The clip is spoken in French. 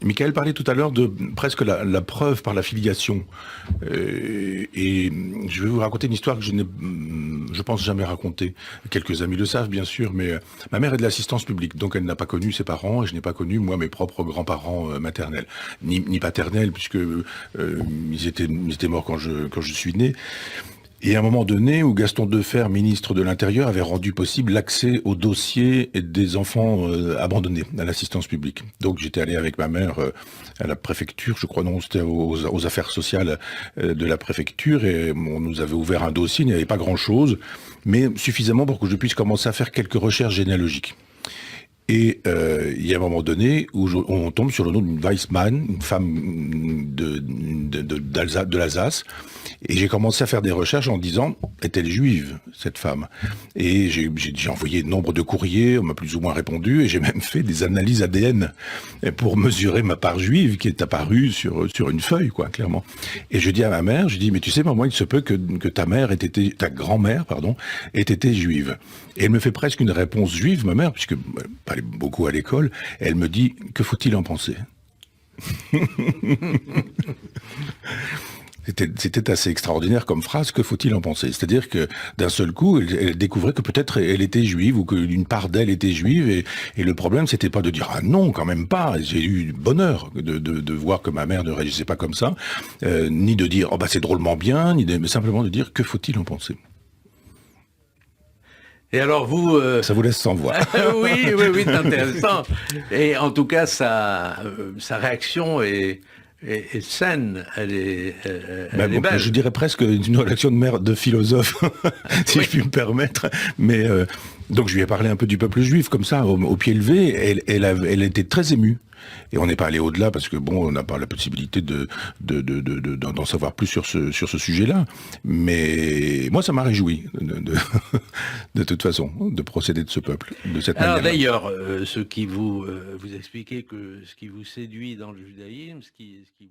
Michael parlait tout à l'heure de presque la preuve par la filiation. Et je vais vous raconter une histoire que je n'ai, je pense, jamais racontée. Quelques amis le savent, bien sûr, mais ma mère est de l'assistance publique, donc elle n'a pas connu ses parents, et je n'ai pas connu, moi, mes propres grands-parents maternels, ni paternels, puisque ils étaient morts quand je suis né. Et à un moment donné, où Gaston Defferre, ministre de l'Intérieur, avait rendu possible l'accès aux dossiers des enfants abandonnés à l'assistance publique. Donc j'étais allé avec ma mère à la préfecture, je crois non, c'était aux affaires sociales de la préfecture, et on nous avait ouvert un dossier, il n'y avait pas grand-chose, mais suffisamment pour que je puisse commencer à faire quelques recherches généalogiques. Et il y a un moment donné où on tombe sur le nom d'une Weissmann, une femme de l'Alsace. Et j'ai commencé à faire des recherches en disant, est-elle juive, cette femme? Et j'ai envoyé nombre de courriers, on m'a plus ou moins répondu, et j'ai même fait des analyses ADN pour mesurer ma part juive qui est apparue sur une feuille, quoi, clairement. Et je dis à ma mère, je dis, mais tu sais, maman, il se peut que ta grand-mère, pardon, ait été juive. Et elle me fait presque une réponse juive, ma mère, puisque elle parlait beaucoup à l'école. Elle me dit, que faut-il en penser? C'était assez extraordinaire comme phrase, que faut-il en penser? C'est-à-dire que d'un seul coup, elle découvrait que peut-être elle était juive ou qu'une part d'elle était juive, et le problème, c'était pas de dire ah non, quand même pas. J'ai eu le bonheur de voir que ma mère ne réagissait pas comme ça, ni de dire oh bah c'est drôlement bien, mais simplement de dire que faut-il en penser? Et alors vous... Ça vous laisse sans voix. oui, oui, oui, c'est intéressant. Et en tout cas, sa réaction est saine, elle est belle. Je dirais presque une réaction de mère de philosophe, si Oui. je puis me permettre. Mais donc je lui ai parlé un peu du peuple juif, comme ça, au pied levé. Elle était très émue. Et on n'est pas allé au-delà parce que bon, on n'a pas la possibilité d'en savoir plus sur ce sujet-là. Mais moi, ça m'a réjoui de toute façon de procéder de ce peuple, de cette Alors manière-là. d'ailleurs, ce qui vous expliquez que ce qui vous séduit dans le judaïsme, ce qui vous